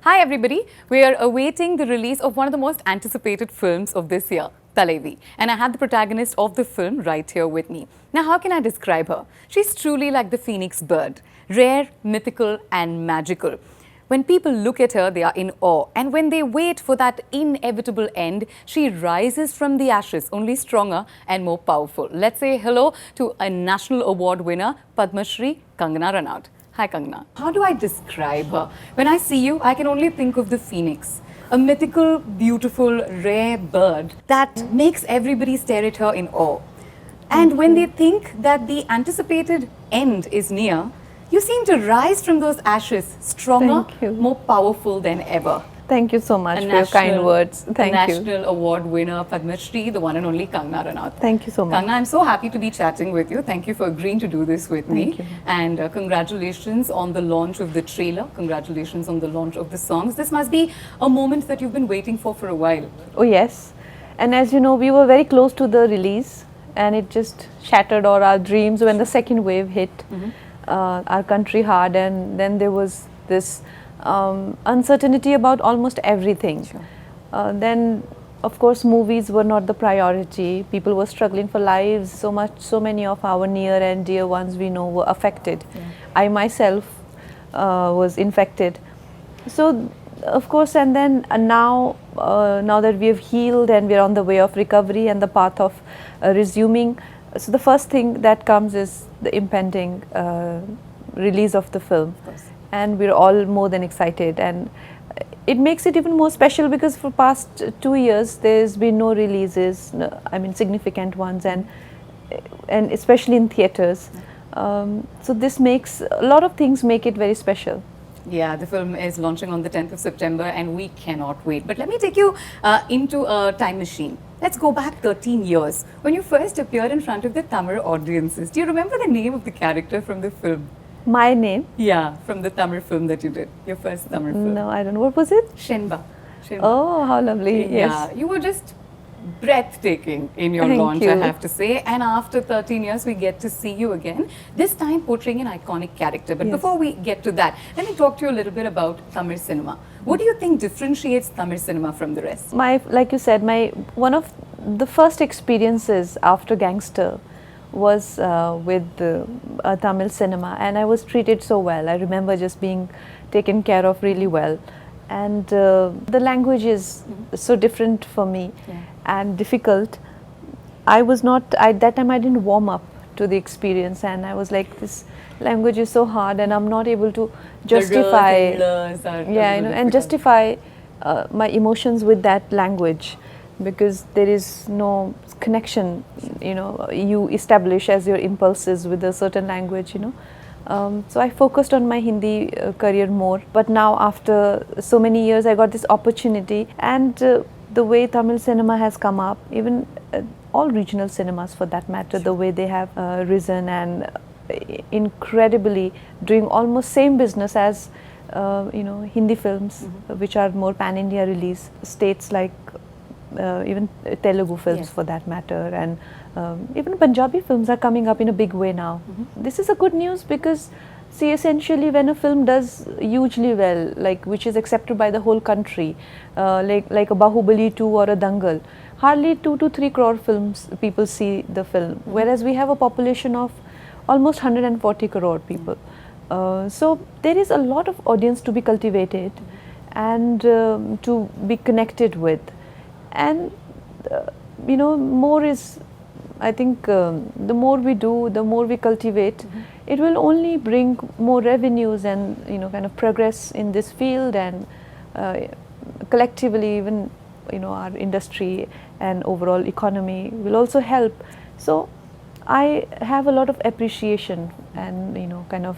Hi everybody, we are awaiting the release of one of the most anticipated films of this year, Thalaivi. And I have the protagonist of the film right here with me. Now how can I describe her? She's truly like the phoenix bird, rare, mythical and magical. When people look at her, they are in awe. And when they wait for that inevitable end, she rises from the ashes, only stronger and more powerful. Let's say hello to a National Award winner, Padma Shri, Kangana Ranaut. Hi Kangana. How do I describe her? When I see you, I can only think of the phoenix. A mythical, beautiful, rare bird that makes everybody stare at her in awe. And when they think that the anticipated end is near, you seem to rise from those ashes stronger, more powerful than ever. Thank you so much for your kind words. Thank you. National Award winner Padma Shri, the one and only Kangana Ranaut. Thank you so much. Kangana, I'm so happy to be chatting with you. Thank you for agreeing to do this with me. Thank you. And congratulations on the launch of the trailer. Congratulations on the launch of the songs. This must be a moment that you've been waiting for a while. Oh yes. And as you know, we were very close to the release and it just shattered all our dreams when the second wave hit our country hard, and then there was this uncertainty about almost everything. Sure. Then of course movies were not the priority. People were struggling for lives. So many of our near and dear ones we know were affected. Yeah. I myself was infected. So of course, and then now that we have healed and we are on the way of recovery and the path of resuming, so the first thing that comes is the impending release of the film. Of course. And we're all more than excited, and it makes it even more special because for past 2 years there's been no releases, I mean significant ones, and especially in theatres. So this makes a lot of things make it very special. Yeah, the film is launching on the 10th of September and we cannot wait. But let me take you into a time machine. Let's go back 13 years. When you first appeared in front of the Tamil audiences, do you remember the name of the character from the film? My name? Yeah, from the Tamil film that you did, your first Tamil film. No, I don't know. What was it? Shenba. Oh, how lovely. Yeah, Yes. you were just breathtaking in your Thank launch, you. I have to say. And after 13 years, we get to see you again, this time portraying an iconic character. But Yes. before we get to that, let me talk to you a little bit about Tamil cinema. What do you think differentiates Tamil cinema from the rest? Like you said, one of the first experiences after Gangster was with Tamil cinema, and I was treated so well. I remember just being taken care of really well, and the language is so different for me and difficult. I was not, at that time I didn't warm up to the experience, and I was like, this language is so hard and I'm not able to justify and justify my emotions with that language, because there is no connection, you establish as your impulses with a certain language, So I focused on my Hindi career more, but now after so many years I got this opportunity, and the way Tamil cinema has come up, even all regional cinemas for that matter, the way they have risen and incredibly doing almost same business as Hindi films, which are more pan-India release, states like even Telugu films for that matter, and even Punjabi films are coming up in a big way now. This is a good news because, see, essentially when a film does hugely well, like which is accepted by the whole country, like a Bahubali 2 or a Dangal, hardly 2 to 3 crore films people see the film, whereas we have a population of almost 140 crore people. So there is a lot of audience to be cultivated and to be connected with. And more is, I think the more we do, the more we cultivate, it will only bring more revenues and kind of progress in this field, and collectively even our industry and overall economy will also help. So I have a lot of appreciation and kind of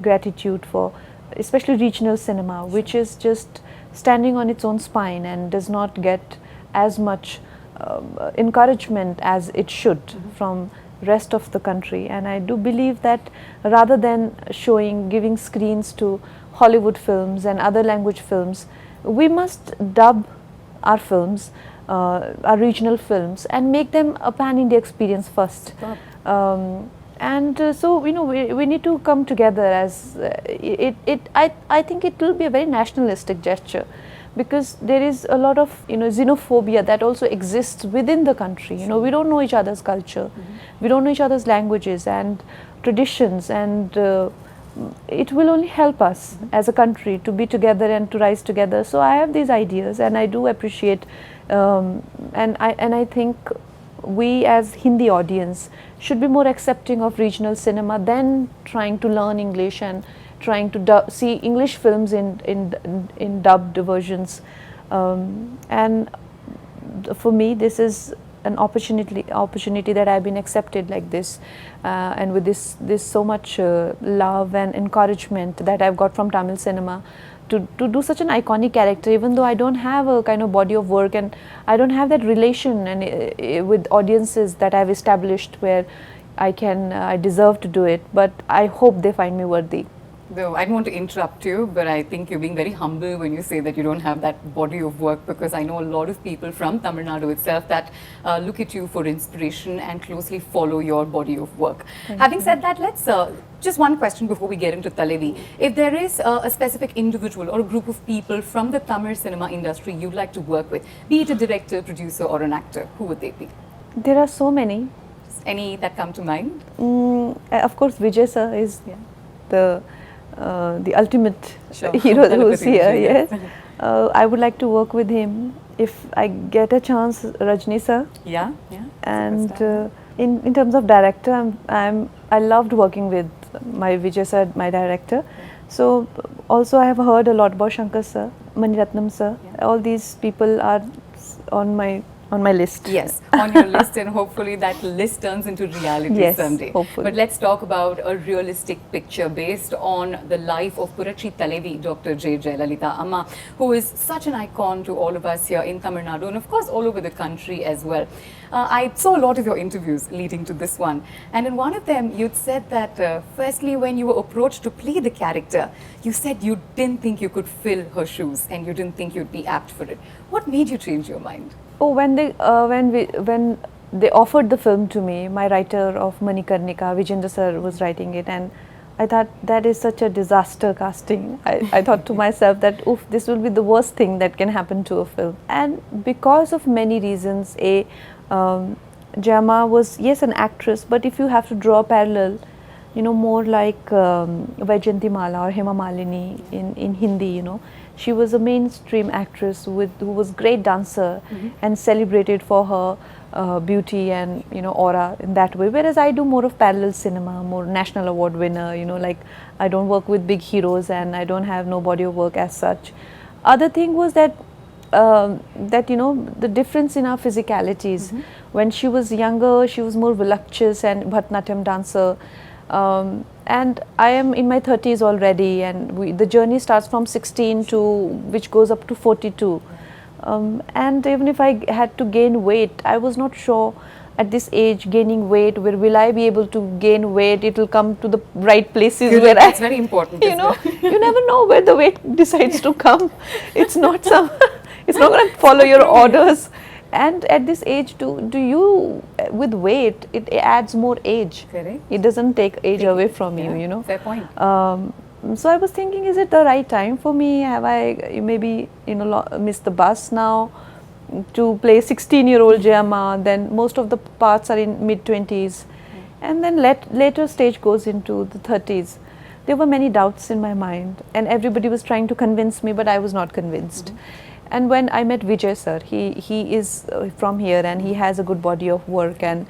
gratitude for especially regional cinema, which is just standing on its own spine and does not get as much encouragement as it should from rest of the country. And I do believe that rather than giving screens to Hollywood films and other language films, we must dub our films, our regional films, and make them a pan-India experience first. And so, you know, we need to come together as I think it will be a very nationalistic gesture, because there is a lot of, you know, xenophobia that also exists within the country. You know, we don't know each other's culture, we don't know each other's languages and traditions, and it will only help us as a country to be together and to rise together. So I have these ideas, and I do appreciate, and I think we as Hindi audience should be more accepting of regional cinema than trying to learn English and trying to see English films in dubbed versions. And for me, this is an opportunity that I've been accepted like this, and with this so much love and encouragement that I've got from Tamil cinema to do such an iconic character, even though I don't have a kind of body of work and I don't have that relation and with audiences that I've established where I deserve to do it, but I hope they find me worthy. Though I don't want to interrupt you, but I think you're being very humble when you say that you don't have that body of work, because I know a lot of people from Tamil Nadu itself that look at you for inspiration and closely follow your body of work. Having said that, let's just one question before we get into Thalaivi. If there is a specific individual or a group of people from the Tamil cinema industry you'd like to work with, be it a director, producer or an actor, who would they be? There are so many. Any that come to mind? Of course, Vijay sir is the ultimate hero who's here. Yes, I would like to work with him if I get a chance. Rajni sir. Yeah. And in terms of director, I loved working with my Vijay sir, my director. So also I have heard a lot about Shankar sir, Maniratnam sir. All these people are on my list. Yes, on your list, and hopefully that list turns into reality someday. Hopefully. But let's talk about a realistic picture based on the life of Purachi Thalaivi, Dr. J.Jayalalitha Amma, who is such an icon to all of us here in Tamil Nadu and of course all over the country as well. I saw a lot of your interviews leading to this one, and in one of them you'd said that firstly when you were approached to play the character, you said you didn't think you could fill her shoes and you didn't think you'd be apt for it. What made you change your mind? Oh, when they offered the film to me, my writer of Manikarnika, Vijay sir, was writing it, and I thought that is such a disaster casting. I thought to myself that, oof, this will be the worst thing that can happen to a film. And because of many reasons, Jama was, yes, an actress, but if you have to draw a parallel, you know, more like Vaijayanti Mala or Hema Malini in Hindi, you know, she was a mainstream actress who was great dancer and celebrated for her beauty and, you know, aura in that way. Whereas I do more of parallel cinema, more national award winner, you know, like I don't work with big heroes and I don't have no body of work as such. Other thing was that you know, the difference in our physicalities. When she was younger, she was more voluptuous and Bharatanatyam dancer. And I am in my 30s already, and the journey starts from 16 to which goes up to 42. And even if I had to gain weight, I was not sure at this age gaining weight, where will I be able to gain weight? It will come to the right places. Where that's very important. You know, you never know where the weight decides to come. It's not it's not going to follow your orders. And at this age, do you, with weight, it adds more age. Correct. It doesn't take age away from you, you know. Fair point. So I was thinking, is it the right time for me? Have I maybe, you know, missed the bus now to play 16-year-old Jayama? Then most of the parts are in mid-20s. And then later stage goes into the 30s. There were many doubts in my mind, and everybody was trying to convince me, but I was not convinced. And when I met Vijay sir, he is from here and he has a good body of work, and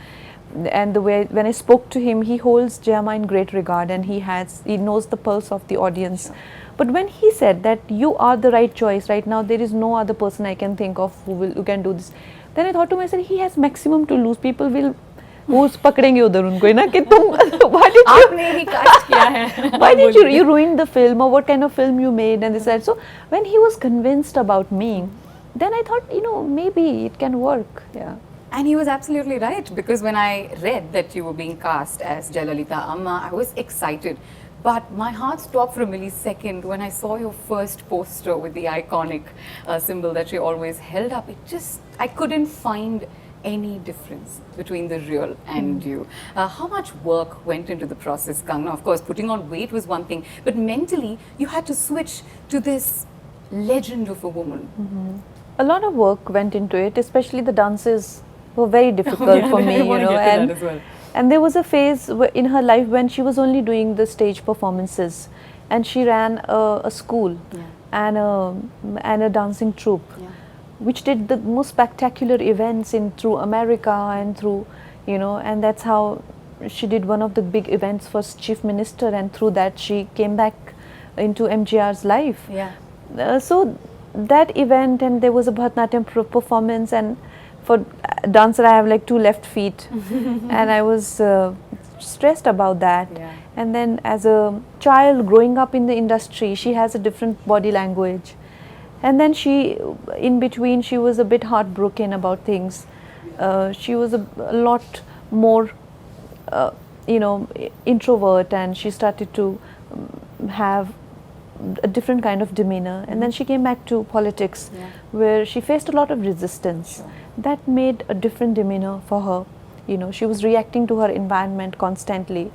the way when I spoke to him, he holds Jayama in great regard, and he knows the pulse of the audience. Sure. But when he said that you are the right choice right now, there is no other person I can think of who can do this, then I thought to myself, he has maximum to lose. People will पकड़ेंगे उधर उनको ना कि तुम why did you आपने ही cast किया है why did you ruin the film, or what kind of film you made and this and so when he was convinced about me, then I thought, you know, maybe it can work. Yeah. And he was absolutely right, because when I read that you were being cast as Jayalalitha Amma, I was excited. But my heart stopped for a millisecond when I saw your first poster with the iconic symbol that she always held up. I couldn't find any difference between the real and you. How much work went into the process, Kangana? Of course, putting on weight was one thing, but mentally you had to switch to this legend of a woman. A lot of work went into it, especially the dances were very difficult for me, you know. And there was a phase in her life when she was only doing the stage performances, and she ran a school and a dancing troupe, which did the most spectacular events in through America and through, you know, and that's how she did one of the big events for Chief Minister, and through that she came back into MGR's life. So that event, and there was a Bharatanatyam performance, and for dancer I have like 2 left feet and I was stressed about that. And then as a child growing up in the industry, she has a different body language, and then she, in between, she was a bit heartbroken about things. She was a lot more you know, introvert, and she started to have a different kind of demeanor, and then she came back to politics where she faced a lot of resistance. That made a different demeanor for her. You know, she was reacting to her environment constantly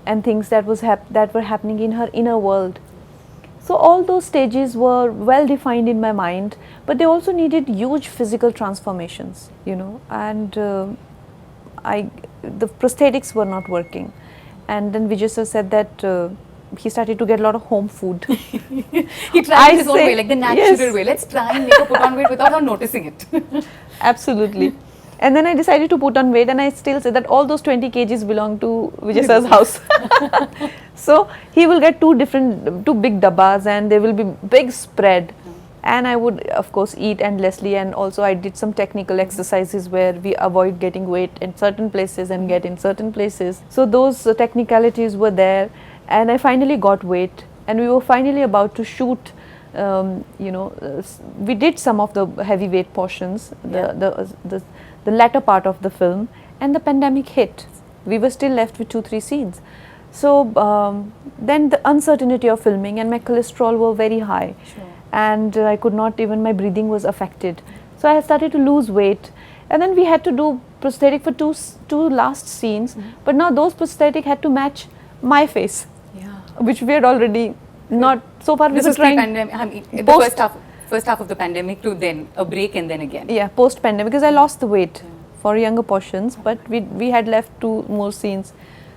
and things that were happening in her inner world. So all those stages were well defined in my mind, but they also needed huge physical transformations, you know, and the prosthetics were not working. And then Vijay sir said that he started to get a lot of home food. He tried his own way, like the natural way. Let's try and make her put on weight without her noticing it. Absolutely. And then I decided to put on weight, and I still say that all those 20 kgs belong to Vijay sir's house. So he will get two big dabbas, and there will be big spread. And I would, of course, eat endlessly, and also I did some technical exercises where we avoid getting weight in certain places and get in certain places. So those technicalities were there, and I finally got weight, and we were finally about to shoot. You know, we did some of the heavyweight portions, the latter part of the film, and the pandemic hit. We were still left with 2-3 scenes. So then the uncertainty of filming, and my cholesterol were very high. And I could not even, my breathing was affected. So I started to lose weight, and then we had to do prosthetic for two last scenes, but now those prosthetic had to match my face, which we had already not, so far we were trying. I mean, the first half of the pandemic to then a break and then again. Yeah, post pandemic, because I lost the weight for younger portions, but we had left 2 more scenes.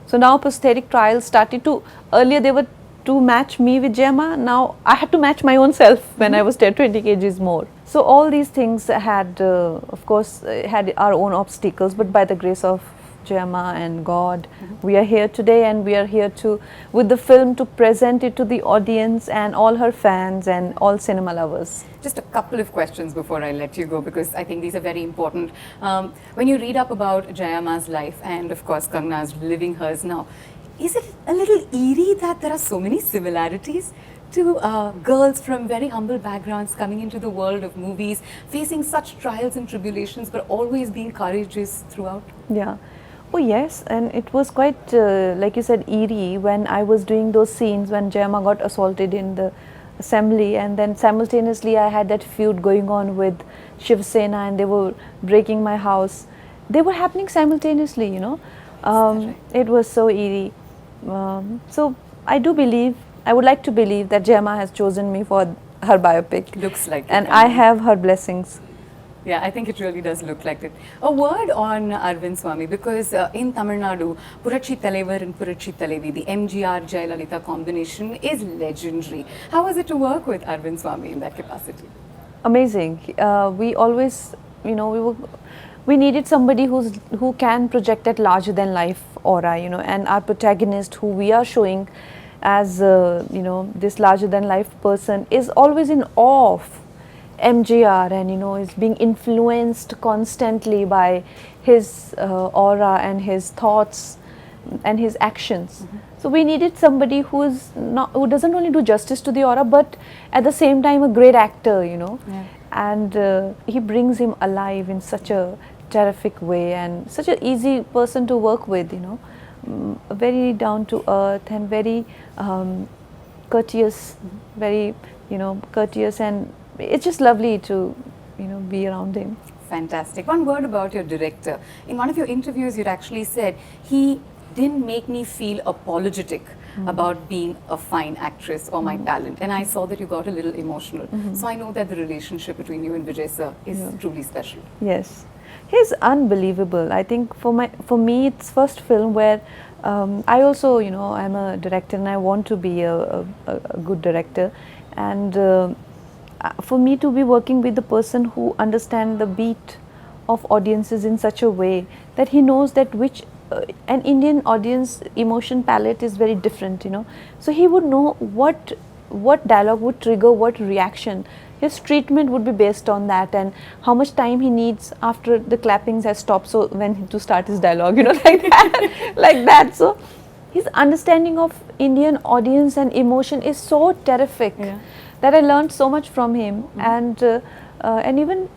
So now prosthetic trials started to, earlier they were to match me with Gemma, now I had to match my own self when I was 20 kgs more. So all these things had, of course, had our own obstacles, but by the grace of Gemma and God, we are here today, and we are here to, with the film, to present it to the audience and all her fans and all cinema lovers. Just a couple of questions before I let you go, because I think these are very important. When you read up about Jayamma's life, and of course Kangana's living hers now, is it a little eerie that there are so many similarities to girls from very humble backgrounds coming into the world of movies, facing such trials and tribulations, but always being courageous throughout? Yeah. Oh yes, and it was quite, like you said, eerie when I was doing those scenes when Jayamma got assaulted in the assembly, and then simultaneously I had that feud going on with Shiv Sena, and they were breaking my house. They were happening simultaneously, you know. It was so eerie. So I do believe, I would like to believe that Jayamma has chosen me for her biopic. Looks like it. And I have her blessings. Yeah, I think it really does look like it. A word on Arvind Swamy, because in Tamil Nadu, Purachi Thalaivar and Purachi Thalaivi, the J.Jayalalitha combination is legendary. How was it to work with Arvind Swamy in that capacity? Amazing. We always, you know, we needed somebody who can project that larger than life aura, you know, and our protagonist, who we are showing as, you know, this larger than life person, is always in awe of MJR, and you know, is being influenced constantly by his aura and his thoughts and his actions. So we needed somebody who doesn't only do justice to the aura, but at the same time a great actor, you know. And he brings him alive in such a terrific way, and such an easy person to work with, you know. Very down to earth and very courteous, very, you know, courteous, and it's just lovely to, you know, be around him. Fantastic. One word about your director. In one of your interviews, you'd actually said, he didn't make me feel apologetic about being a fine actress or my talent. And I saw that you got a little emotional. So I know that the relationship between you and Vijay sir is truly special. Yes, he's unbelievable. I think for me, it's first film where I also, you know, I'm a director and I want to be a good director. And for me to be working with the person who understands the beat of audiences in such a way that he knows that which an Indian audience emotion palette is very different, you know. So he would know what dialogue would trigger what reaction. His treatment would be based on that, and how much time he needs after the clappings has stopped, so when to start his dialogue, you know, like that, like that. So his understanding of Indian audience and emotion is so terrific that I learned so much from him, and even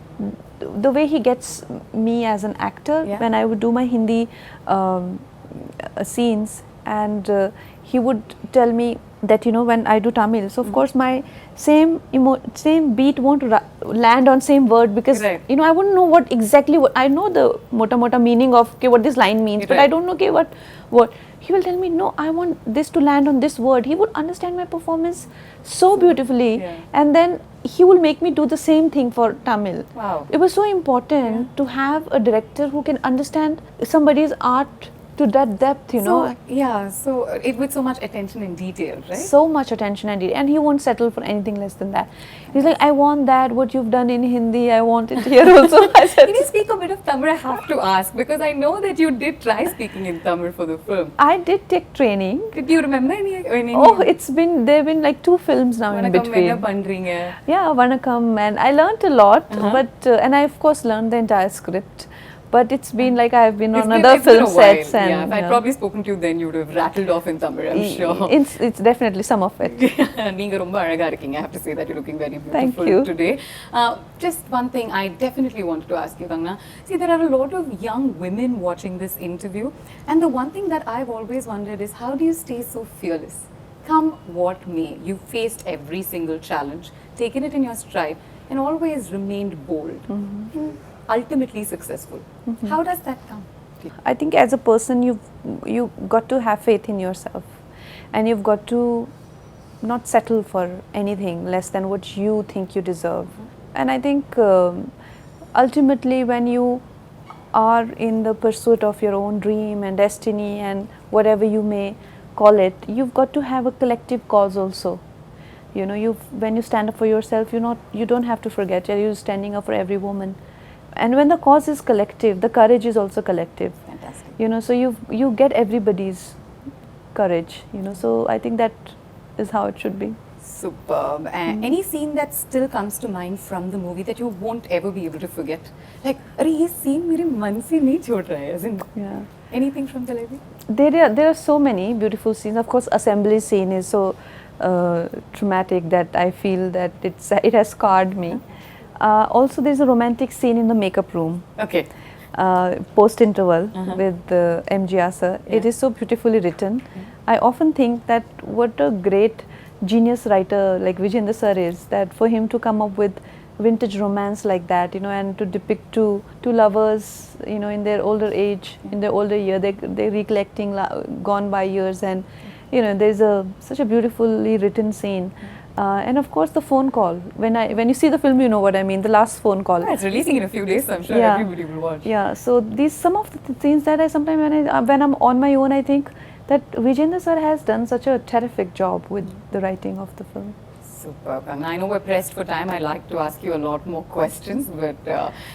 the way he gets me as an actor when I would do my Hindi scenes, and he would tell me that, you know, when I do Tamil, so of course my same beat won't land on same word, because you know, I wouldn't know what exactly what I know the mota meaning of what this line means, but I don't know what he will tell me. No, I want this to land on this word. He would understand my performance so beautifully, and then he will make me do the same thing for Tamil. Wow. It was so important to have a director who can understand somebody's art to that depth, you know. So it with so much attention and detail, right? So much attention and detail, and he won't settle for anything less than that. He's like, I want that, what you've done in Hindi, I want it here also. I said, can you speak a bit of Tamil? I have to ask, because I know that you did try speaking in Tamil for the film. I did take training. Did you remember any? Oh, there've been like 2 films now in between. Yeah, Vanakkam, and I learned a lot, but and I of course learned the entire script. But it's been like I've been on other film sets, and if I'd probably spoken to you then, you would have rattled off in Tamil, I'm sure. It's definitely some of it. Neenga romba azhaga irukkinga. I have to say that you're looking very beautiful Thank you. today. Just one thing I definitely wanted to ask you, Kangana. See, there are a lot of young women watching this interview, and the one thing that I've always wondered is, how do you stay so fearless? Come what may, you faced every single challenge, taken it in your stride, and always remained bold. Ultimately successful. How does that come? I think as a person, you've got to have faith in yourself, and you've got to not settle for anything less than what you think you deserve. And I think ultimately, when you are in the pursuit of your own dream and destiny and whatever you may call it, you've got to have a collective cause also. You know, when you stand up for yourself, you don't have to forget you're standing up for every woman. And when the cause is collective, the courage is also collective. Fantastic. You know, so you get everybody's courage. You know, so I think that is how it should be. Superb. Any scene that still comes to mind from the movie that you won't ever be able to forget? Like, this scene mere man se nahi chhod raha hai, as in, anything from Thalaivi? There are so many beautiful scenes. Of course, assembly scene is so traumatic that I feel that it has scarred me. Also, there's a romantic scene in the makeup room. Okay. Post-interval with M.J. sir. It is so beautifully written. I often think that what a great genius writer like Vijay sir is, that for him to come up with vintage romance like that, you know, and to depict two lovers, you know, in their older age, in their older year, they're recollecting gone by years, and you know, there's such a beautifully written scene. And of course the phone call. When you see the film, you know what I mean. The last phone call. It's releasing in a few days, so I'm sure everybody will watch. Yeah. So these some of the scenes that I sometimes when I'm on my own, I think that Vijay sir has done such a terrific job with the writing of the film. Superb. And I know we're pressed for time. I'd like to ask you a lot more questions, but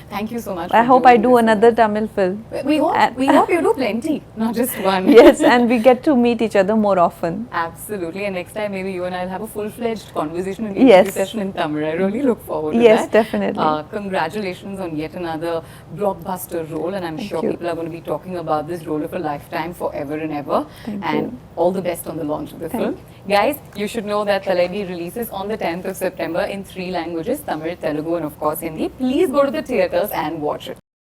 thank you so much. I hope I do another Tamil film. We hope you do plenty, not just one. Yes, and we get to meet each other more often. Absolutely. And next time, maybe you and I'll have a full-fledged conversation and interview session in Tamil. I really look forward to that. Yes, definitely. Congratulations on yet another blockbuster role, and I'm sure people are going to be talking about this role of a lifetime forever and ever. Thank you. All the best on the launch of the film. Guys, you should know that Thalaivi releases on the 10th of September in 3 languages, Tamil, Telugu and of course Hindi. Please go to the theatres and watch it.